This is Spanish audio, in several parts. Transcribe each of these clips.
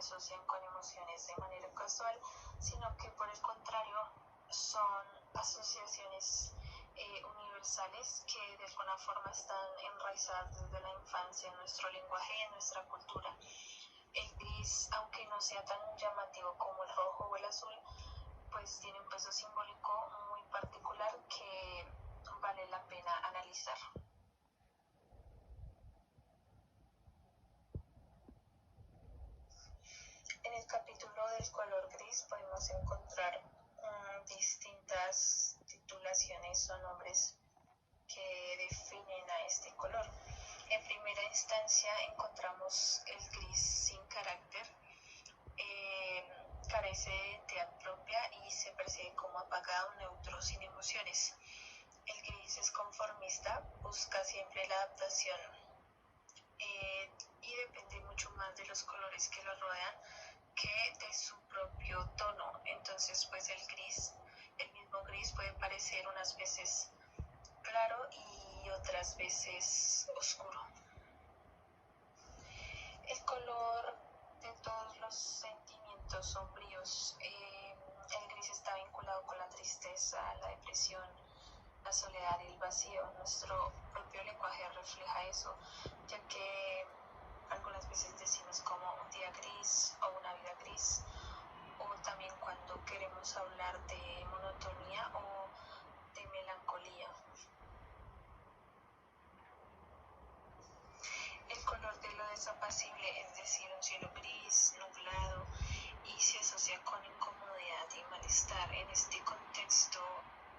asocian con emociones de manera casual, sino que por el contrario son asociaciones universales que de alguna forma están enraizadas desde la infancia en nuestro lenguaje y en nuestra cultura. El gris, aunque no sea tan llamativo como el rojo o el azul, pues tiene un peso simbólico muy particular que vale la pena analizar. En el capítulo del color gris podemos encontrar distintas titulaciones o nombres que definen a este color. En primera instancia encontramos el gris sin carácter, carece de identidad propia y se percibe como apagado, neutro, sin emociones. El gris es conformista, busca siempre la adaptación y depende mucho más de los colores que lo rodean que de su propio tono. Entonces pues el mismo gris puede parecer unas veces claro y otras veces oscuro. El color de todos los sentimientos sombríos. El gris está vinculado con la tristeza, la depresión, la soledad y el vacío. Nuestro propio lenguaje refleja eso, ya que algunas veces decimos como un día gris o una vida gris, o también cuando queremos hablar de monotonía o de melancolía. El color de lo desapacible, es decir, un cielo gris, nublado, y se asocia con incomodidad y malestar. En este contexto,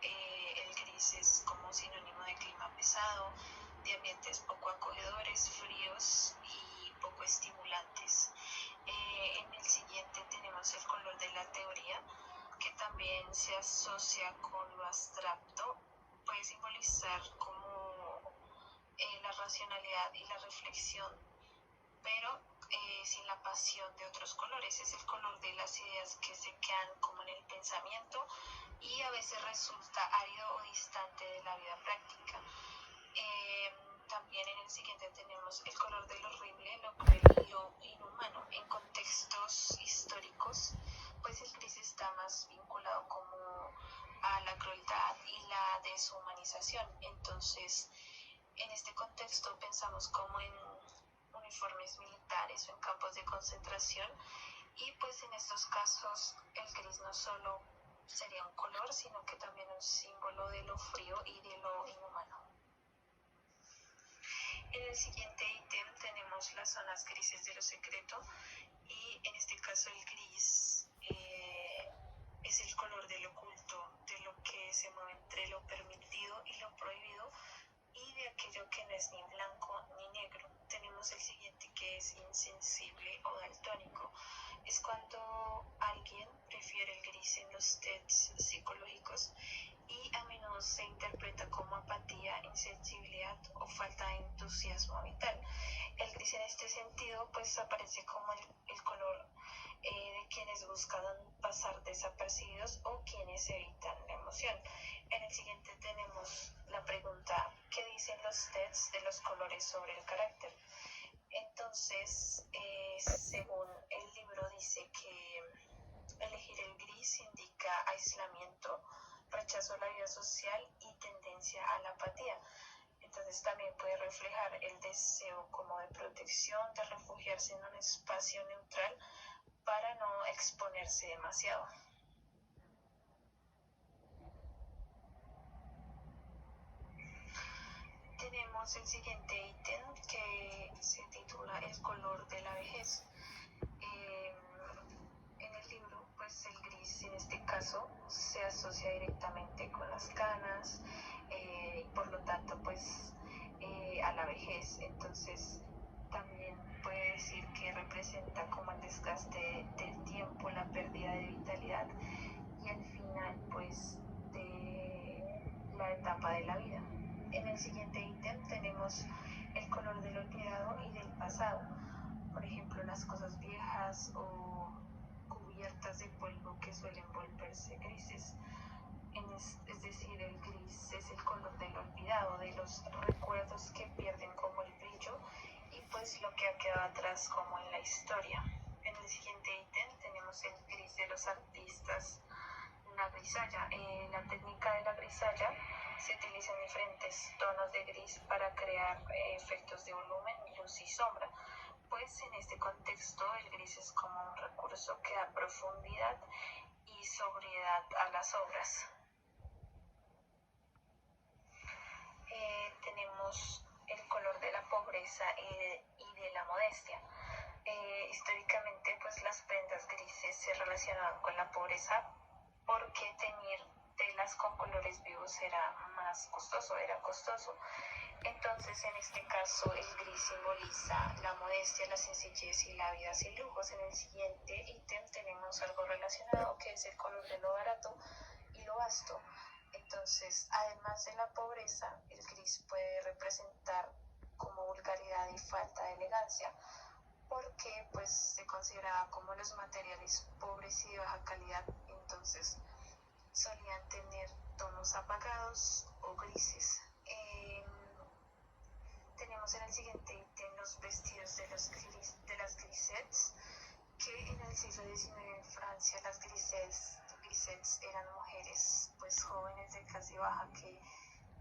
el gris es como sinónimo de clima pesado, de ambientes poco acogedores, fríos y poco estimulantes. En el siguiente tenemos el color de la teoría, que también se asocia con lo abstracto. Puede simbolizar como la racionalidad y la reflexión, pero sin la pasión de otros colores. Es el color de las ideas que se quedan como en el pensamiento y a veces resulta árido o distante de la vida práctica. También en el siguiente tenemos el color de lo horrible, lo cruel y lo inhumano. En contextos históricos, pues el gris está más vinculado como a la crueldad y la deshumanización. Entonces, en este contexto pensamos como en uniformes militares o en campos de concentración, y pues en estos casos el gris no solo sería un color, sino que también un símbolo de lo frío y de lo inhumano. En el siguiente ítem tenemos las zonas grises de lo secreto, y en este caso el gris es el color del oculto, de lo que se mueve entre lo permitido y lo prohibido, y de aquello que no es ni blanco ni negro. Tenemos el siguiente, que es insensible o daltónico. Es cuando alguien prefiere el gris en los tests psicológicos y a menudo se interpreta como apatía, insensibilidad o falta de entusiasmo vital. El gris en este sentido pues aparece como el color de quienes buscan pasar desapercibidos o quienes evitan la emoción. En el siguiente tenemos la pregunta: ¿qué dicen los tests de los colores sobre el carácter? Entonces, según el libro, dice que elegir el gris indica aislamiento, rechazo a la vida social y tendencia a la apatía. Entonces también puede reflejar el deseo como de protección, de refugiarse en un espacio neutral para no exponerse demasiado. Tenemos el siguiente ítem, que se titula El color de la vejez. En el libro, pues el gris en este caso se asocia directamente con las canas y por lo tanto pues a la vejez. Entonces también puede decir que representa como el desgaste del tiempo, la pérdida de vitalidad y el final pues de la etapa de la vida. En el siguiente ítem tenemos el color del olvidado y del pasado. Por ejemplo, las cosas viejas o cubiertas de polvo que suelen volverse grises. Es decir, el gris es el color del olvidado, de los recuerdos que pierden como el brillo y pues lo que ha quedado atrás como en la historia. En el el siguiente ítem tenemos el gris de los artistas, la grisalla. La técnica de la grisalla se utiliza en diferentes tonos de gris para crear efectos de volumen, luz y sombra. Pues en este contexto el gris es como un recurso que da profundidad y sobriedad a las obras. Tenemos el color de la pobreza y de la modestia. Históricamente pues las prendas grises se relacionaban con la pobreza porque teñir telas con colores vivos era costoso. Entonces, en este caso, el gris simboliza la modestia, la sencillez y la vida sin lujos. En el siguiente ítem tenemos algo relacionado que es el color de lo barato y lo vasto. Entonces, además de la pobreza, el gris puede representar como vulgaridad y falta de elegancia, porque pues se consideraba como los materiales pobres y de baja calidad, entonces solían tener tonos apagados o grises. Tenemos en el siguiente ítem los vestidos de las grisettes, que en el siglo XIX en Francia las grisettes eran mujeres pues jóvenes de clase baja que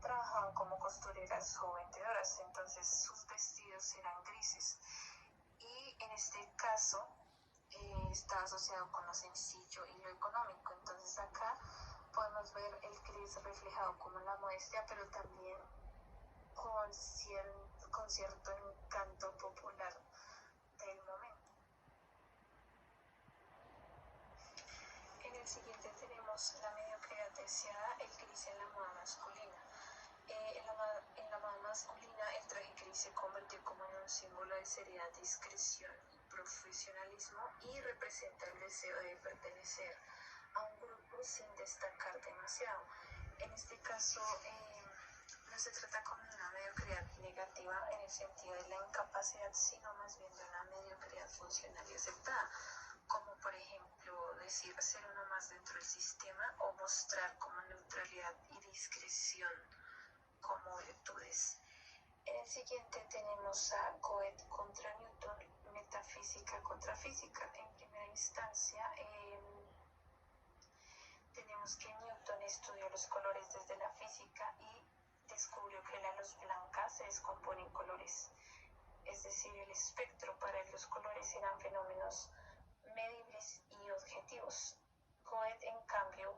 trabajaban como costureras o vendedoras, entonces sus vestidos eran grises. Y en este caso está asociado con lo sencillo y lo económico. Entonces acá podemos ver el gris reflejado como la modestia, pero también con cierto encanto popular del momento. En el siguiente tenemos la mediocridad deseada, el gris en la moda masculina. En la moda masculina, el traje gris se convirtió como en un símbolo de seriedad, discreción y profesionalismo, y representa el deseo de pertenecer a un grupo sin destacar demasiado. En este caso, no se trata como de una mediocridad negativa en el sentido de la incapacidad, sino más bien de una mediocridad funcional y aceptada, como por ejemplo decir ser uno más dentro del sistema o mostrar como neutralidad y discreción como virtudes. En el siguiente tenemos a Goethe contra Newton, metafísica contra física. En primera instancia, tenemos que Newton estudió los colores desde la física y descubrió que la luz blanca se descompone en colores, es decir, el espectro. Para él los colores eran fenómenos medibles y objetivos. Goethe, en cambio,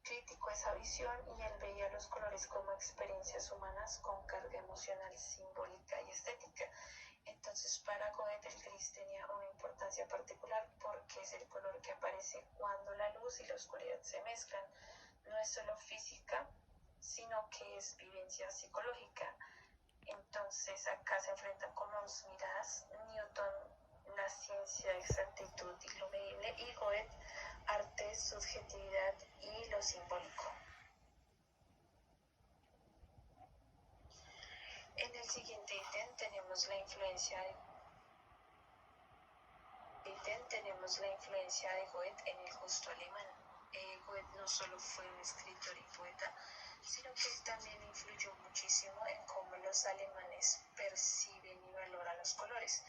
criticó esa visión y él veía los colores como experiencias humanas con carga emocional, simbólica y estética. Entonces, para Goethe el gris tenía una importancia particular porque es el color que aparece cuando la luz y la oscuridad se mezclan. No es solo física, sino que es vivencia psicológica. Entonces, acá se enfrentan con dos miradas: Newton, la ciencia, exactitud y lo medible, y Goethe, arte, subjetividad y lo simbólico. En el siguiente ítem tenemos la influencia de Goethe en el gusto alemán. Goethe no solo fue un escritor y poeta, sino que también influyó muchísimo en cómo los alemanes perciben y valoran los colores.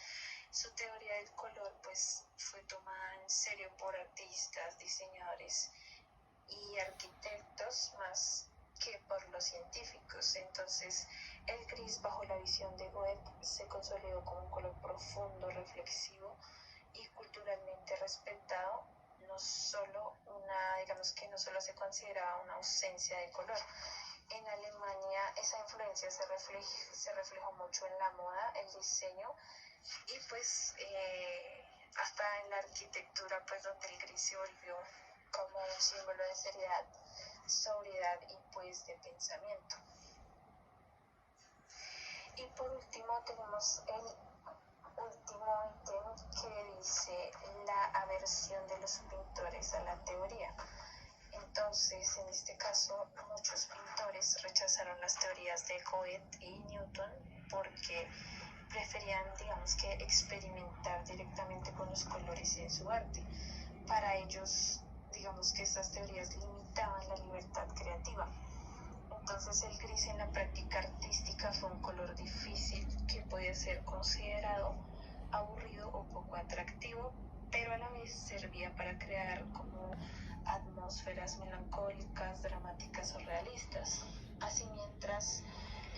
Su teoría del color pues fue tomada en serio por artistas, diseñadores y arquitectos más que por los científicos. Entonces, el gris, bajo la visión de Goethe, se consolidó como un color profundo, reflexivo y culturalmente respetado. No solo se consideraba una ausencia de color. En Alemania esa influencia se reflejó mucho en la moda, el diseño y pues hasta en la arquitectura, pues donde el gris se volvió como un símbolo de seriedad, sobriedad y pues de pensamiento. Y por último tenemos el último ítem que dice la aversión de los pintores a la teoría. Entonces, en este caso, muchos pintores rechazaron las teorías de Goethe y Newton porque preferían, experimentar directamente con los colores en su arte. Para ellos, que estas teorías limitaban la libertad creativa. Entonces, el gris en la práctica artística fue un color difícil que podía ser considerado aburrido o poco atractivo, pero al servía para crear como atmósferas melancólicas, dramáticas o realistas. Así, mientras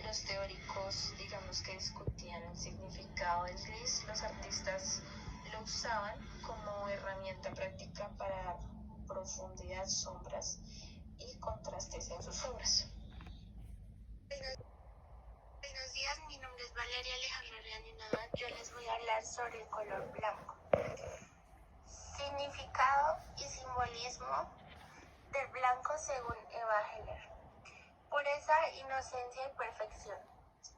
los teóricos, digamos que discutían el significado del gris, los artistas lo usaban como herramienta práctica para profundidad, sombras y contrastes en sus obras. Buenos días, mi nombre es Valeria Alejandra Reaninada. Yo les voy a hablar sobre el color blanco. Significado y simbolismo del blanco según Eva Heller. Pureza, inocencia y perfección.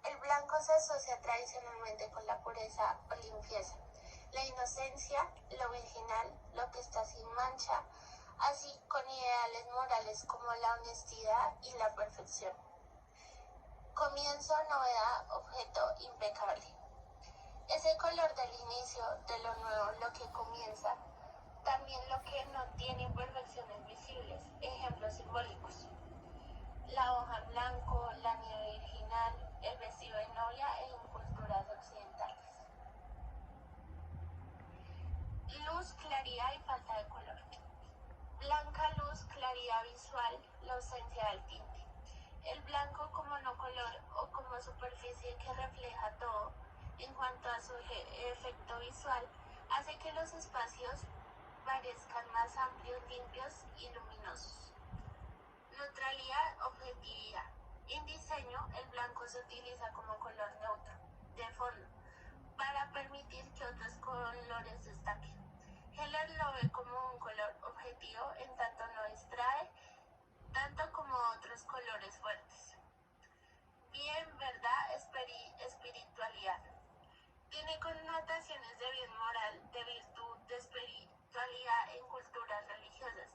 El blanco se asocia tradicionalmente con la pureza o limpieza, la inocencia, lo original, lo que está sin mancha, así con ideales morales como la honestidad y la perfección. Comienzo, novedad, objeto, impecable. Es el color del inicio, de lo nuevo, lo que comienza, también lo que no tiene imperfecciones visibles. Ejemplos simbólicos: la hoja en blanco, la nieve virginal, el vestido de novia en culturas occidentales. Luz, claridad y falta de color. Blanca luz, claridad visual, la ausencia del tinte. El blanco como no color o como superficie que refleja todo en cuanto a su efecto visual hace que los espacios parezcan más amplios, limpios y luminosos. Neutralidad, objetividad. En diseño, el blanco se utiliza como color neutro, de fondo, para permitir que otros colores destaquen. Heller lo ve como un color objetivo en tanto no distrae tanto como otros colores fuertes. Bien, verdad, espiritualidad. Tiene connotaciones de bien moral, de virtud, de espiritualidad en culturas religiosas.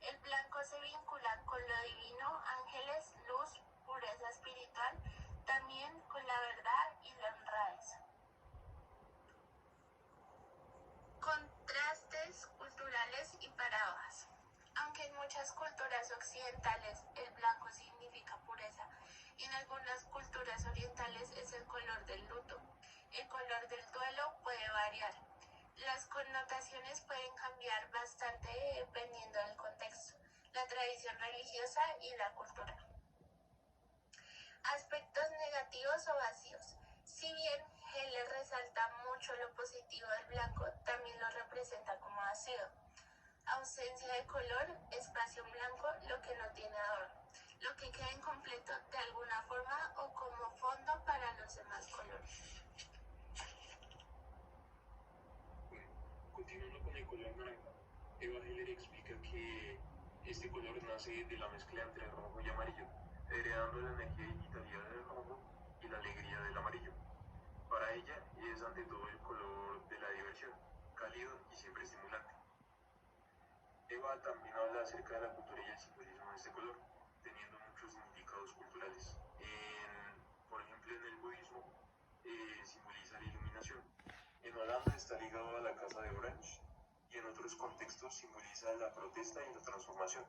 El blanco se vincula con lo divino, ángeles, luz, pureza espiritual, también con la verdad y la honradez. Contrastes culturales y paradojas. Aunque en muchas culturas occidentales el blanco significa pureza, en algunas culturas orientales es el color del luto. El color del duelo puede variar. Las connotaciones pueden cambiar bastante dependiendo del contexto, la tradición religiosa y la cultura. Aspectos negativos o vacíos. Si bien Heller resalta mucho lo positivo del blanco, también lo representa como vacío. Ausencia de color, espacio en blanco, lo que no tiene adorno, lo que queda incompleto de alguna forma o como fondo para los demás colores. Bueno, continuando con el color naranja, Eva Heller explica que este color nace de la mezcla entre el rojo y amarillo, heredando la energía y vitalidad del rojo y la alegría del amarillo. Para ella es ante todo el color de la diversión, cálido y siempre estimulante. Eva también habla acerca de la cultura y el simbolismo de este color, teniendo muchos significados culturales. Por ejemplo, en el budismo simboliza la iluminación. En Holanda está ligado a la casa de Orange y en otros contextos simboliza la protesta y la transformación.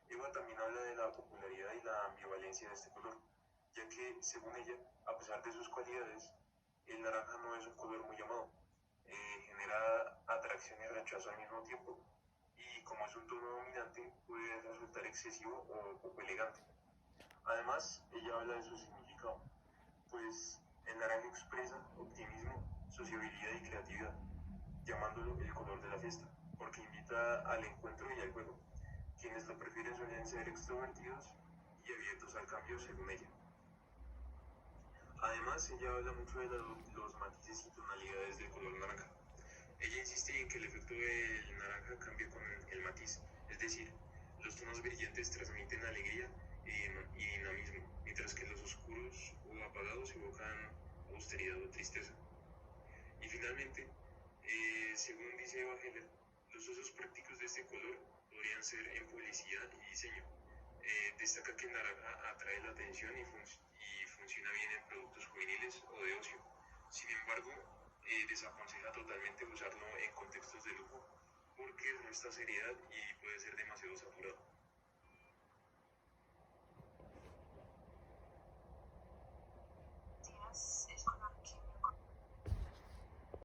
Eva también habla de la popularidad y la ambivalencia de este color, ya que, según ella, a pesar de sus cualidades, el naranja no es un color muy amado. Genera atracción y rechazo al mismo tiempo, y como es un tono dominante, puede resultar excesivo o poco elegante. Además, ella habla de su significado, pues el naranja expresa optimismo, sociabilidad y creatividad, llamándolo el color de la fiesta, porque invita al encuentro y al juego. Quienes lo prefieren suelen ser extrovertidos y abiertos al cambio, según ella. Además, ella habla mucho de los matices y tonalidades del color naranja. Ella insiste en que el efecto del naranja cambia con el matiz, es decir, los tonos brillantes transmiten alegría y dinamismo, mientras que los oscuros o apagados evocan austeridad o tristeza. Y finalmente, según dice Eva Heller, los usos prácticos de este color podrían ser en publicidad y diseño. Destaca que el naranja atrae la atención y funciona bien en productos juveniles o de ocio. Sin embargo, desaconseja totalmente usarlo en contextos de lujo porque resta seriedad y puede ser demasiado